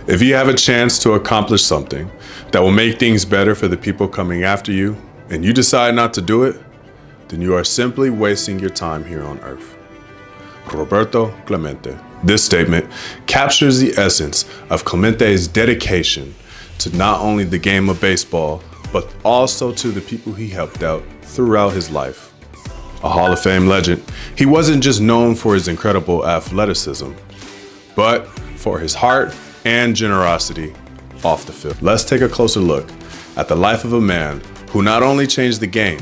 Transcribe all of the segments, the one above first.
If you have a chance to accomplish something that will make things better for the people coming after you, and you decide not to do it, then you are simply wasting your time here on earth. Roberto Clemente. This statement captures the essence of Clemente's dedication to not only the game of baseball, but also to the people he helped out throughout his life. A Hall of Fame legend, he wasn't just known for his incredible athleticism, but for his heart and generosity off the field. Let's take a closer look at the life of a man who not only changed the game,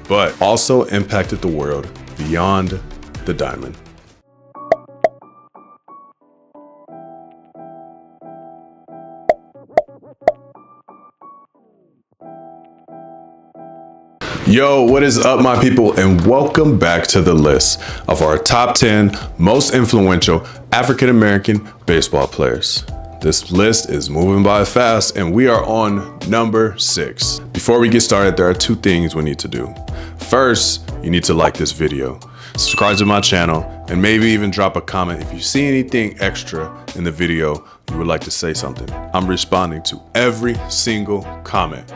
but also impacted the world beyond the diamond. Yo, what is up, my people, and welcome back to the list of our top 10 most influential African-American baseball players. This list is moving by fast, and we are on number 6. Before we get started, there are 2 things we need to do. First, you need to like this video, subscribe to my channel, and maybe even drop a comment if you see anything extra in the video you would like to say something. I'm responding to every single comment.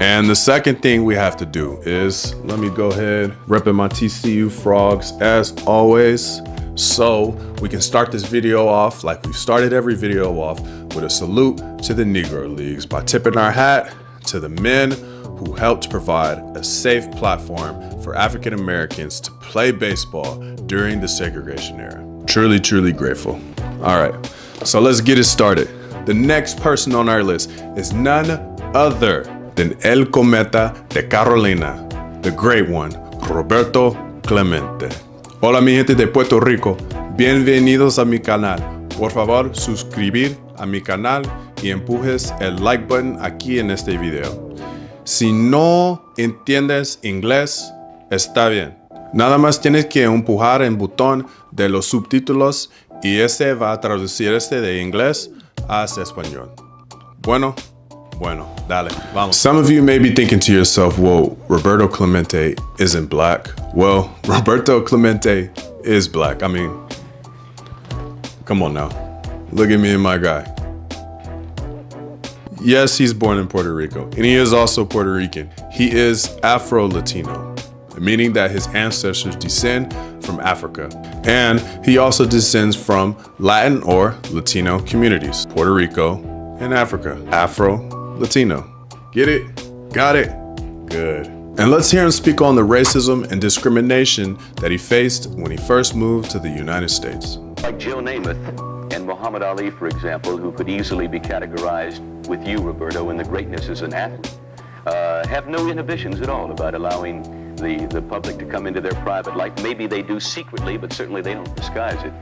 And the second thing we have to do is, let me go ahead, repping my TCU Frogs as always, so we can start this video off like we've started every video off, with a salute to the Negro Leagues by tipping our hat to the men who helped provide a safe platform for African Americans to play baseball during the segregation era. Truly, truly grateful. All right, so let's get it started. The next person on our list is none other than El Cometa de Carolina, the great one, Roberto Clemente. Hola mi gente de Puerto Rico, bienvenidos a mi canal. Por favor, suscribir a mi canal y empujes el like button aquí en este video. Si no entiendes inglés, está bien. Nada más tienes que empujar el botón de los subtítulos y ese va a traducir este de inglés a español. Bueno, dale, vamos. Some of you may be thinking to yourself, whoa, Roberto Clemente isn't black. Well, Roberto Clemente is black. I mean, come on now. Look at me and my guy. Yes, he's born in Puerto Rico, and he is also Puerto Rican. He is Afro-Latino, meaning that his ancestors descend from Africa. And he also descends from Latin or Latino communities, Puerto Rico and Africa. Afro-Latino. Get it? Got it? Good. And let's hear him speak on the racism and discrimination that he faced when he first moved to the United States. Like Joe Namath and Muhammad Ali, for example, who could easily be categorized with you, Roberto, in the greatness as an athlete, have no inhibitions at all about allowing the public to come into their private life. Maybe they do secretly, but certainly they don't disguise it.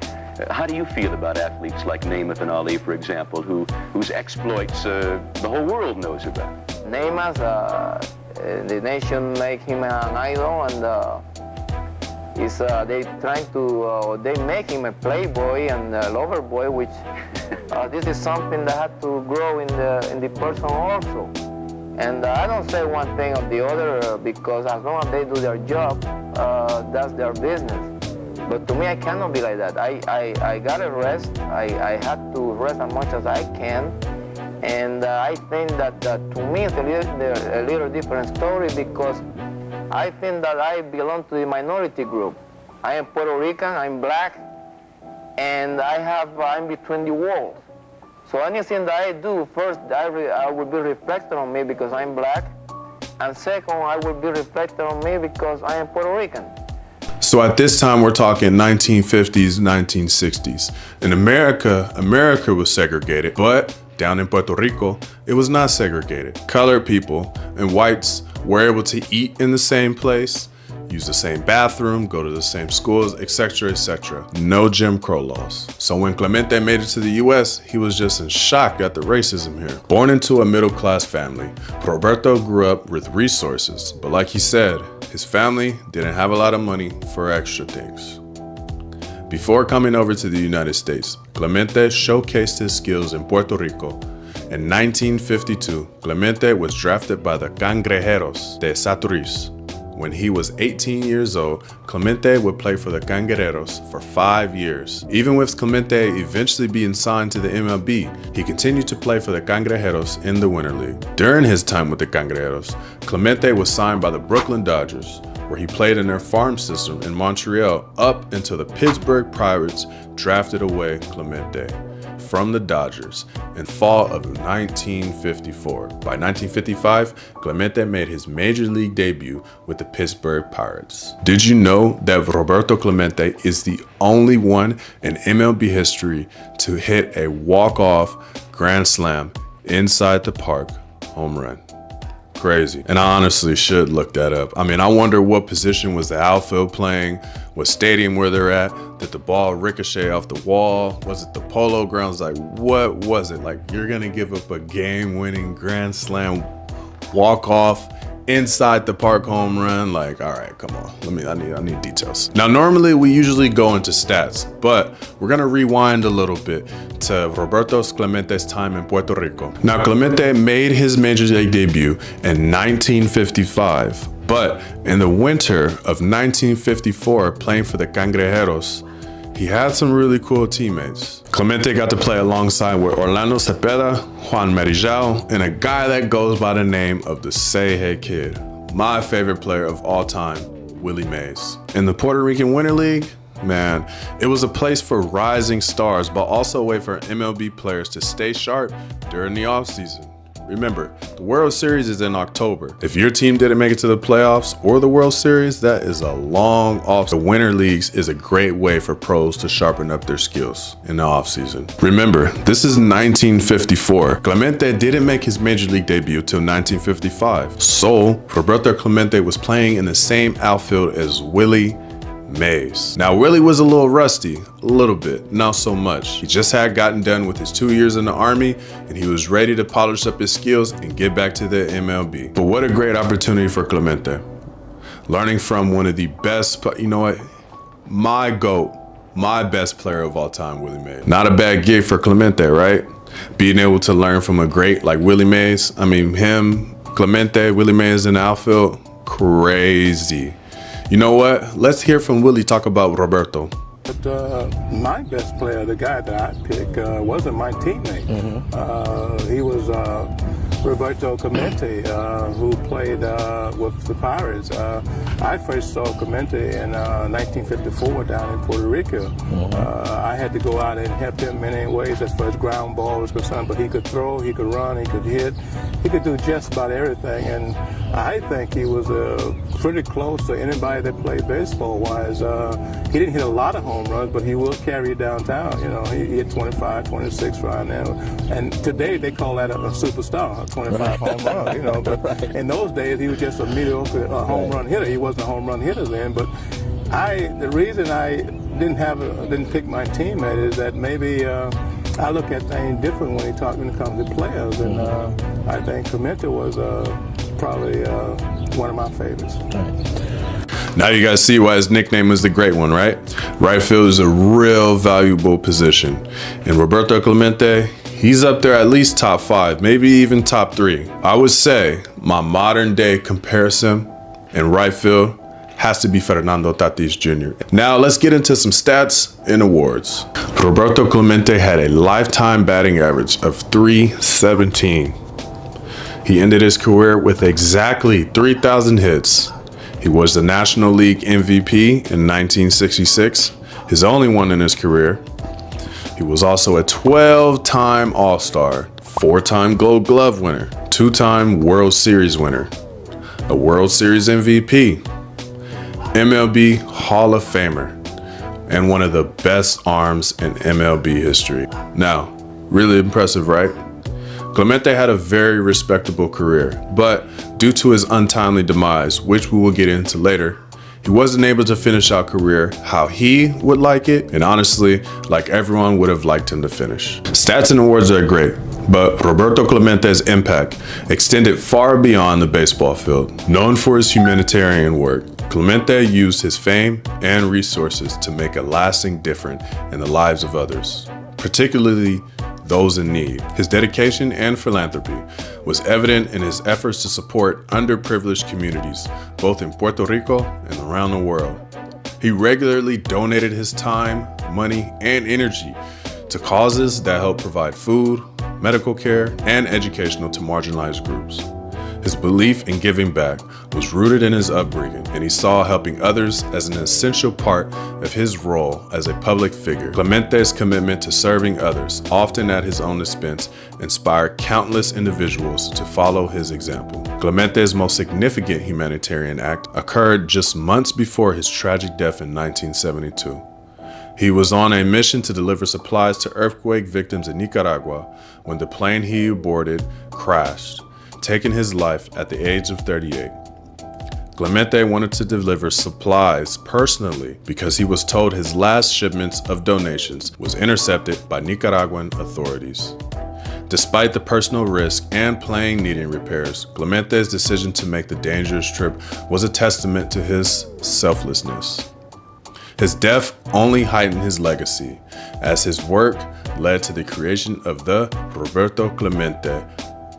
How do you feel about athletes like Namath and Ali, for example, whose exploits the whole world knows about? Namath, the nation make him an idol, and they make him a playboy and a lover boy, which this is something that had to grow in the person also. And I don't say one thing or the other because as long as they do their job, that's their business. But to me, I cannot be like that. I gotta rest. I have to rest as much as I can. And I think that to me it's a little different story because I think that I belong to the minority group. I am Puerto Rican, I'm black, and I'm between the walls. So anything that I do, first I will be reflected on me because I'm black, and second I will be reflected on me because I am Puerto Rican. So at this time, we're talking 1950s, 1960s. In America was segregated, but down in Puerto Rico, it was not segregated. Colored people and whites were able to eat in the same place, use the same bathroom, go to the same schools, etc., etc. No Jim Crow laws. So when Clemente made it to the US, he was just in shock at the racism here. Born into a middle-class family, Roberto grew up with resources, but like he said, his family didn't have a lot of money for extra things. Before coming over to the United States, Clemente showcased his skills in Puerto Rico. In 1952, Clemente was drafted by the Cangrejeros de Santurce, When he was 18 years old, Clemente would play for the Cangrejeros for 5 years. Even with Clemente eventually being signed to the MLB, he continued to play for the Cangrejeros in the Winter League. During his time with the Cangrejeros, Clemente was signed by the Brooklyn Dodgers, where he played in their farm system in Montreal up until the Pittsburgh Pirates drafted away Clemente from the Dodgers in fall of 1954. By 1955, Clemente made his major league debut with the Pittsburgh Pirates. Did you know that Roberto Clemente is the only one in MLB history to hit a walk-off grand slam inside the park home run? Crazy. And I honestly should look that up. I mean, I wonder what position was the outfield playing, what stadium where they're at, did the ball ricochet off the wall, was it the Polo Grounds, like what was it? Like, you're gonna give up a game-winning grand slam walk-off inside the park home run? Like, all right, come on, I need details. Now, normally we usually go into stats, but we're gonna rewind a little bit to Roberto Clemente's time in Puerto Rico. Now, Clemente made his major league debut in 1955, but in the winter of 1954, playing for the Cangrejeros, he had some really cool teammates. Clemente got to play alongside with Orlando Cepeda, Juan Marijao, and a guy that goes by the name of the Say Hey Kid, my favorite player of all time, Willie Mays. In the Puerto Rican Winter League, man, it was a place for rising stars, but also a way for MLB players to stay sharp during the offseason. Remember, the World Series is in October. If your team didn't make it to the playoffs or the World Series, that is a long off. The Winter Leagues is a great way for pros to sharpen up their skills in the offseason. Remember, this is 1954. Clemente didn't make his major league debut till 1955. So, Roberto Clemente was playing in the same outfield as Willie Mays. Now, Willie was a little rusty, a little bit, not so much. He just had gotten done with his 2 years in the Army, and he was ready to polish up his skills and get back to the MLB. But what a great opportunity for Clemente. Learning from one of the best, you know what, my GOAT, my best player of all time, Willie Mays. Not a bad gig for Clemente, right? Being able to learn from a great like Willie Mays. I mean, him, Clemente, Willie Mays in the outfield, crazy. You know what? Let's hear from Willie talk about Roberto. But my best player, the guy that I picked, wasn't my teammate. He was Roberto Clemente, who played with the Pirates. I first saw Clemente in 1954 down in Puerto Rico. I had to go out and help him in many ways as far as ground ball was concerned, but he could throw, he could run, he could hit, he could do just about everything. And I think he was pretty close to anybody that played baseball-wise. He didn't hit a lot of home runs, but he will carry it downtown. You know, he hit 25, 26 right now. And today they call that a superstar, a 25 home run, you know. But in those days, he was just a mediocre home run hitter. He wasn't a home run hitter then. But the reason I didn't pick my teammate is that maybe I look at things different when it comes to players. And I think Clemente was probably one of my favorites. Now you guys see why his nickname is the Great One, right? Right field is a real valuable position. And Roberto Clemente, he's up there at least top 5, maybe even top 3. I would say my modern day comparison in right field has to be Fernando Tatis Jr. Now let's get into some stats and awards. Roberto Clemente had a lifetime batting average of .317. He ended his career with exactly 3,000 hits. He was the National League MVP in 1966, his only one in his career. He was also a 12-time All-Star, 4-time Gold Glove winner, 2-time World Series winner, a World Series MVP, MLB Hall of Famer, and one of the best arms in MLB history. Now, really impressive, right? Clemente had a very respectable career, but due to his untimely demise, which we will get into later, he wasn't able to finish out career how he would like it, and honestly, like everyone would have liked him to finish. Stats and awards are great, but Roberto Clemente's impact extended far beyond the baseball field. Known for his humanitarian work, Clemente used his fame and resources to make a lasting difference in the lives of others, particularly those in need. His dedication and philanthropy was evident in his efforts to support underprivileged communities, both in Puerto Rico and around the world. He regularly donated his time, money, and energy to causes that help provide food, medical care, and educational to marginalized groups. His belief in giving back was rooted in his upbringing, and he saw helping others as an essential part of his role as a public figure. Clemente's commitment to serving others, often at his own expense, inspired countless individuals to follow his example. Clemente's most significant humanitarian act occurred just months before his tragic death in 1972. He was on a mission to deliver supplies to earthquake victims in Nicaragua when the plane he boarded crashed, taking his life at the age of 38. Clemente wanted to deliver supplies personally because he was told his last shipments of donations was intercepted by Nicaraguan authorities. Despite the personal risk and plane needing repairs, Clemente's decision to make the dangerous trip was a testament to his selflessness. His death only heightened his legacy, as his work led to the creation of the Roberto Clemente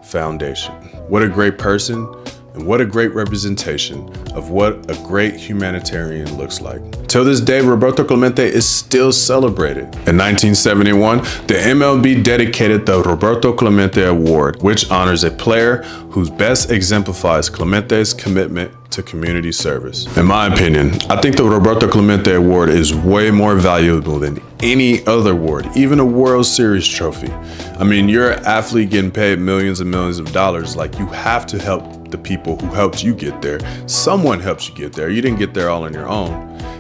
Foundation. What a great person, and what a great representation of what a great humanitarian looks like. Till this day, Roberto Clemente is still celebrated. In 1971, the MLB dedicated the Roberto Clemente Award, which honors a player who best exemplifies Clemente's commitment to community service. In my opinion, I think the Roberto Clemente Award is way more valuable than any other award, even a World Series trophy. I mean, you're an athlete getting paid millions and millions of dollars. Like, you have to help the people who helped you get there. Someone helps you get there. You didn't get there all on your own.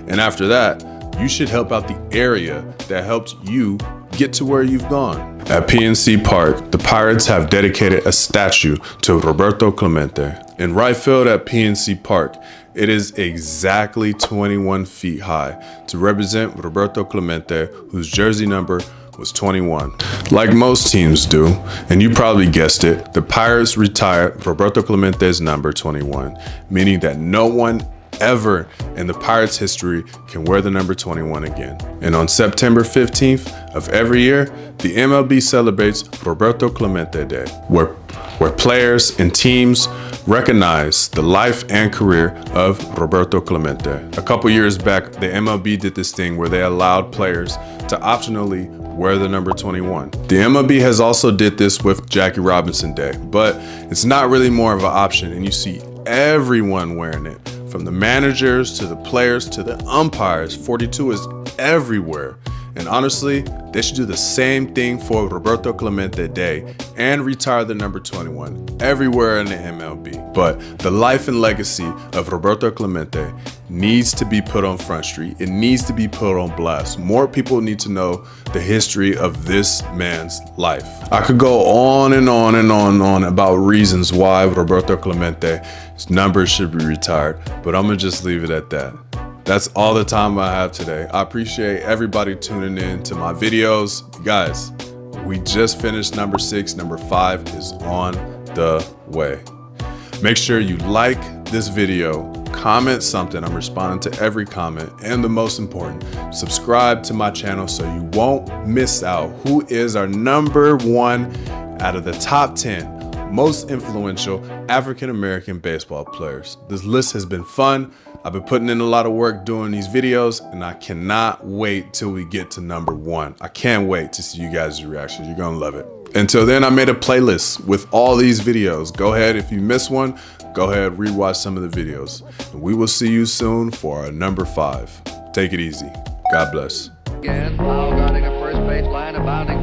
And after that, you should help out the area that helped you get to where you've gone. At PNC Park, the Pirates have dedicated a statue to Roberto Clemente. In right field at PNC Park, it is exactly 21 feet high to represent Roberto Clemente, whose jersey number was 21. Like most teams do, and you probably guessed it, the Pirates retired Roberto Clemente's number 21, meaning that no one ever in the Pirates' history can wear the number 21 again. And on September 15th of every year, the MLB celebrates Roberto Clemente Day, where players and teams recognize the life and career of Roberto Clemente. A couple years back, the MLB did this thing where they allowed players to optionally wear the number 21. The MLB has also did this with Jackie Robinson Day, but it's not really more of an option, and you see everyone wearing it. From the managers to the players to the umpires, 42 is everywhere. And honestly, they should do the same thing for Roberto Clemente Day and retire the number 21 everywhere in the MLB. But the life and legacy of Roberto Clemente needs to be put on Front Street. It needs to be put on blast. More people need to know the history of this man's life. I could go on and on and on and on about reasons why Roberto Clemente's number should be retired, but I'm gonna just leave it at that. That's all the time I have today. I appreciate everybody tuning in to my videos. Guys, we just finished number 6. Number 5 is on the way. Make sure you like this video, comment something. I'm responding to every comment. And the most important, subscribe to my channel so you won't miss out who is our number 1 out of the top 10 most influential African-American baseball players. This list has been fun. I've been putting in a lot of work doing these videos, and I cannot wait till we get to number 1. I can't wait to see you guys' reactions. You're gonna love it. Until then, I made a playlist with all these videos. Go ahead, if you missed one, go ahead, rewatch some of the videos. And we will see you soon for our number 5. Take it easy. God bless. Again, Powell guarding a first base line, abounding